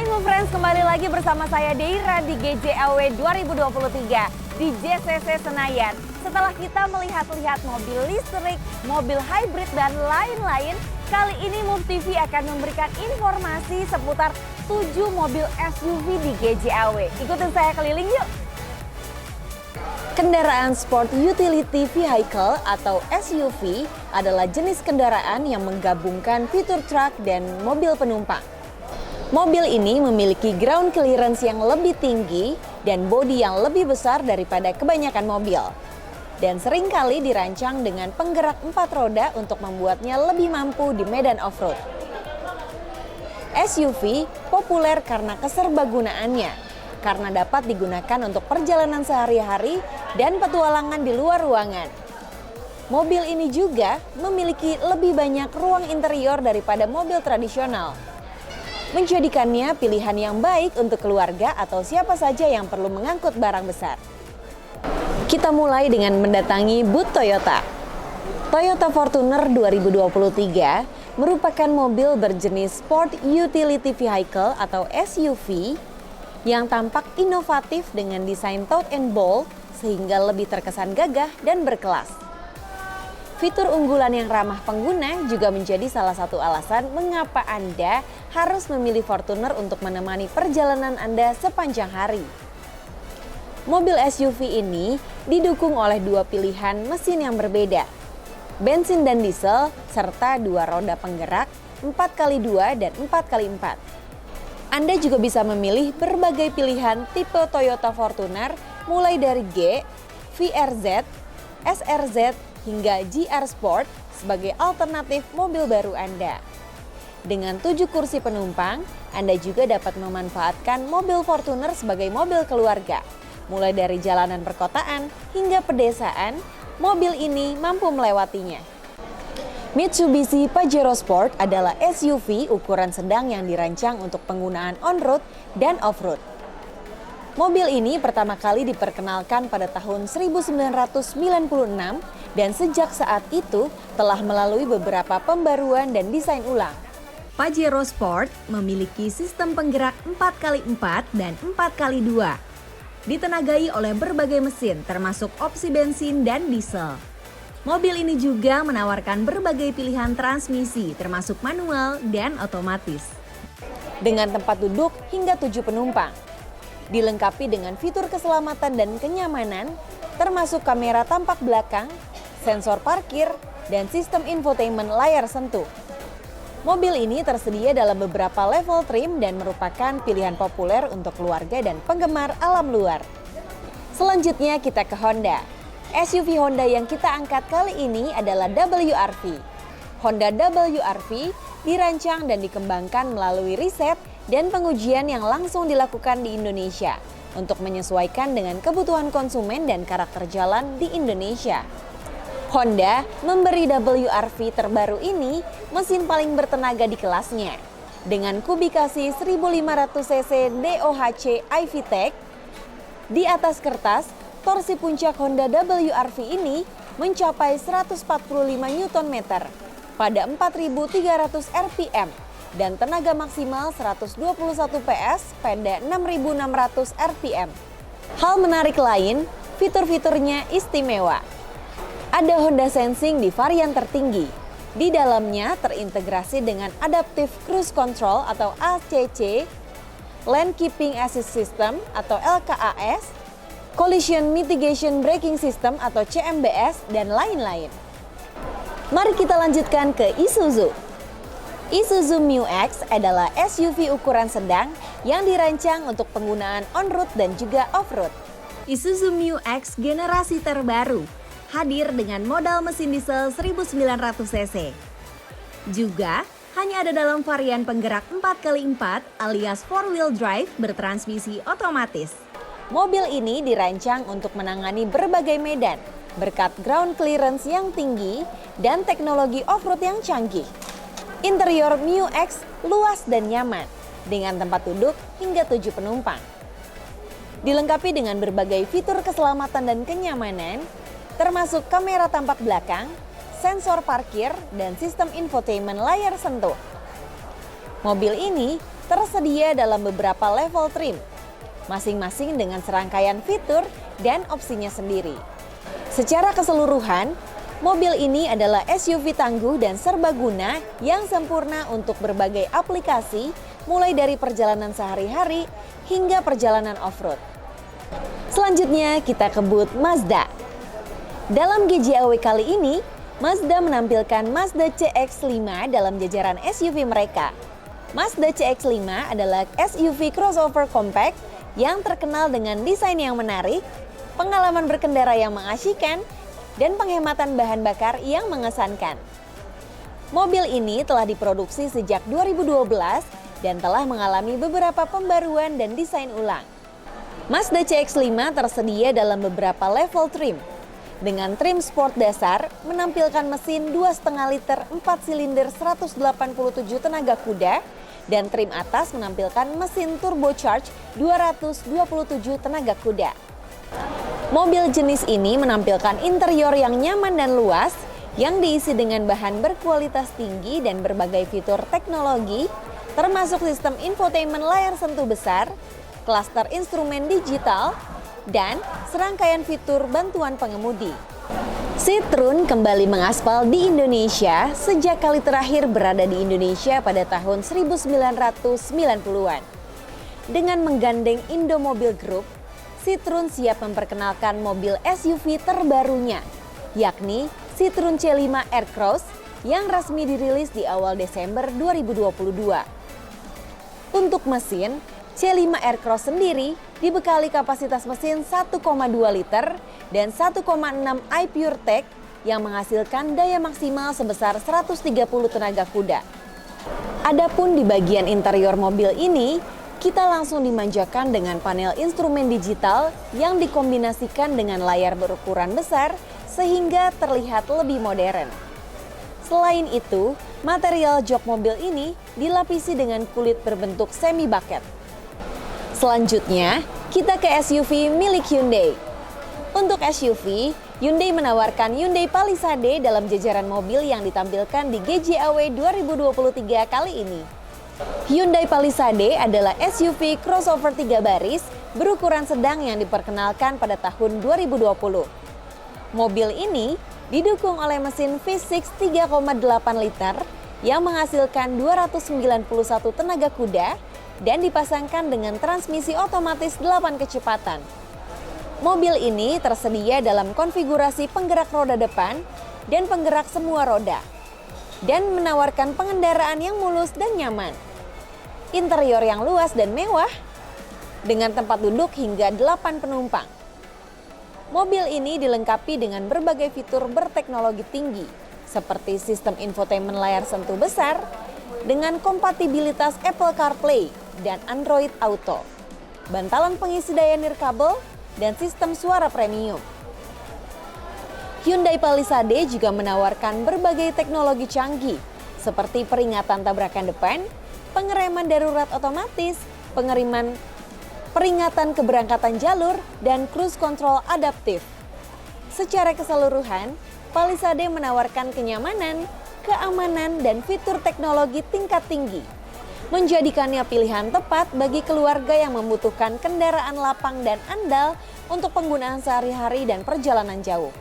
Move Friends, kembali lagi bersama saya Deira di GJAW 2023 di JCC Senayan. Setelah kita melihat-lihat mobil listrik, mobil hybrid dan lain-lain, kali ini Move TV akan memberikan informasi seputar 7 mobil SUV di GJAW. Ikutin saya keliling yuk. Kendaraan Sport Utility Vehicle atau SUV adalah jenis kendaraan yang menggabungkan fitur truk dan mobil penumpang. Mobil ini memiliki ground clearance yang lebih tinggi dan bodi yang lebih besar daripada kebanyakan mobil. Dan seringkali dirancang dengan penggerak 4 roda untuk membuatnya lebih mampu di medan off-road. SUV populer karena keserbagunaannya, karena dapat digunakan untuk perjalanan sehari-hari dan petualangan di luar ruangan. Mobil ini juga memiliki lebih banyak ruang interior daripada mobil tradisional, menjadikannya pilihan yang baik untuk keluarga atau siapa saja yang perlu mengangkut barang besar. Kita mulai dengan mendatangi booth Toyota. Toyota Fortuner 2023 merupakan mobil berjenis Sport Utility Vehicle atau SUV yang tampak inovatif dengan desain tough and bold sehingga lebih terkesan gagah dan berkelas. Fitur unggulan yang ramah pengguna juga menjadi salah satu alasan mengapa Anda harus memilih Fortuner untuk menemani perjalanan Anda sepanjang hari. Mobil SUV ini didukung oleh 2 pilihan mesin yang berbeda, bensin dan diesel, serta 2 roda penggerak 4x2 dan 4x4. Anda juga bisa memilih berbagai pilihan tipe Toyota Fortuner mulai dari G, VRZ, SRZ, hingga GR Sport sebagai alternatif mobil baru Anda. Dengan 7 kursi penumpang, Anda juga dapat memanfaatkan mobil Fortuner sebagai mobil keluarga. Mulai dari jalanan perkotaan hingga pedesaan, mobil ini mampu melewatinya. Mitsubishi Pajero Sport adalah SUV ukuran sedang yang dirancang untuk penggunaan on-road dan off-road. Mobil ini pertama kali diperkenalkan pada tahun 1996 dan sejak saat itu telah melalui beberapa pembaruan dan desain ulang. Pajero Sport memiliki sistem penggerak 4x4 dan 4x2. Ditenagai oleh berbagai mesin termasuk opsi bensin dan diesel. Mobil ini juga menawarkan berbagai pilihan transmisi termasuk manual dan otomatis. Dengan tempat duduk hingga 7 penumpang. Dilengkapi dengan fitur keselamatan dan kenyamanan, termasuk kamera tampak belakang, sensor parkir, dan sistem infotainment layar sentuh. Mobil ini tersedia dalam beberapa level trim dan merupakan pilihan populer untuk keluarga dan penggemar alam luar. Selanjutnya kita ke Honda. SUV Honda yang kita angkat kali ini adalah WRV. Honda WRV dirancang dan dikembangkan melalui riset dan pengujian yang langsung dilakukan di Indonesia untuk menyesuaikan dengan kebutuhan konsumen dan karakter jalan di Indonesia. Honda memberi WRV terbaru ini mesin paling bertenaga di kelasnya. Dengan kubikasi 1500 cc DOHC iVTEC, di atas kertas, torsi puncak Honda WRV ini mencapai 145 Nm pada 4.300 RPM dan tenaga maksimal 121 PS pada 6.600 RPM. Hal menarik lain, fitur-fiturnya istimewa. Ada Honda Sensing di varian tertinggi. Di dalamnya terintegrasi dengan Adaptive Cruise Control atau ACC, Lane Keeping Assist System atau LKAS, Collision Mitigation Braking System atau CMBS, dan lain-lain. Mari kita lanjutkan ke Isuzu. Isuzu Mu-X adalah SUV ukuran sedang yang dirancang untuk penggunaan on-road dan juga off-road. Isuzu Mu-X generasi terbaru hadir dengan modal mesin diesel 1900 cc. Juga hanya ada dalam varian penggerak 4x4 alias 4-wheel drive bertransmisi otomatis. Mobil ini dirancang untuk menangani berbagai medan berkat ground clearance yang tinggi dan teknologi off-road yang canggih. Interior Mu-X luas dan nyaman dengan tempat duduk hingga 7 penumpang. Dilengkapi dengan berbagai fitur keselamatan dan kenyamanan, termasuk kamera tampak belakang, sensor parkir, dan sistem infotainment layar sentuh. Mobil ini tersedia dalam beberapa level trim, masing-masing dengan serangkaian fitur dan opsinya sendiri. Secara keseluruhan, mobil ini adalah SUV tangguh dan serbaguna yang sempurna untuk berbagai aplikasi, mulai dari perjalanan sehari-hari hingga perjalanan off-road. Selanjutnya kita ke booth Mazda. Dalam GJAW kali ini, Mazda menampilkan Mazda CX-5 dalam jajaran SUV mereka. Mazda CX-5 adalah SUV crossover compact yang terkenal dengan desain yang menarik, pengalaman berkendara yang mengasyikkan, dan penghematan bahan bakar yang mengesankan. Mobil ini telah diproduksi sejak 2012 dan telah mengalami beberapa pembaruan dan desain ulang. Mazda CX-5 tersedia dalam beberapa level trim. Dengan trim sport dasar, menampilkan mesin 2,5 liter 4 silinder 187 tenaga kuda, dan trim atas menampilkan mesin turbocharged 227 tenaga kuda. Mobil jenis ini menampilkan interior yang nyaman dan luas, yang diisi dengan bahan berkualitas tinggi dan berbagai fitur teknologi, termasuk sistem infotainment layar sentuh besar, klaster instrumen digital, dan serangkaian fitur bantuan pengemudi. Citroen kembali mengaspal di Indonesia sejak kali terakhir berada di Indonesia pada tahun 1990-an. Dengan menggandeng Indomobil Group, Citroen siap memperkenalkan mobil SUV terbarunya, yakni Citroen C5 Aircross yang resmi dirilis di awal Desember 2022. Untuk mesin, C5 Aircross sendiri dibekali kapasitas mesin 1,2 liter dan 1,6 iPureTech yang menghasilkan daya maksimal sebesar 130 tenaga kuda. Adapun di bagian interior mobil ini, kita langsung dimanjakan dengan panel instrumen digital yang dikombinasikan dengan layar berukuran besar sehingga terlihat lebih modern. Selain itu, material jok mobil ini dilapisi dengan kulit berbentuk semi bucket. Selanjutnya, kita ke SUV milik Hyundai. Untuk SUV, Hyundai menawarkan Hyundai Palisade dalam jajaran mobil yang ditampilkan di GJAW 2023 kali ini. Hyundai Palisade adalah SUV crossover 3 baris berukuran sedang yang diperkenalkan pada tahun 2020. Mobil ini didukung oleh mesin V6 3,8 liter yang menghasilkan 291 tenaga kuda dan dipasangkan dengan transmisi otomatis 8 kecepatan. Mobil ini tersedia dalam konfigurasi penggerak roda depan dan penggerak semua roda, dan menawarkan pengendaraan yang mulus dan nyaman. Interior yang luas dan mewah, dengan tempat duduk hingga 8 penumpang. Mobil ini dilengkapi dengan berbagai fitur berteknologi tinggi, seperti sistem infotainment layar sentuh besar, dengan kompatibilitas Apple CarPlay dan Android Auto, bantalan pengisi daya nirkabel, dan sistem suara premium. Hyundai Palisade juga menawarkan berbagai teknologi canggih seperti peringatan tabrakan depan, pengereman darurat otomatis, peringatan keberangkatan jalur, dan cruise control adaptif. Secara keseluruhan, Palisade menawarkan kenyamanan, keamanan, dan fitur teknologi tingkat tinggi, menjadikannya pilihan tepat bagi keluarga yang membutuhkan kendaraan lapang dan andal untuk penggunaan sehari-hari dan perjalanan jauh.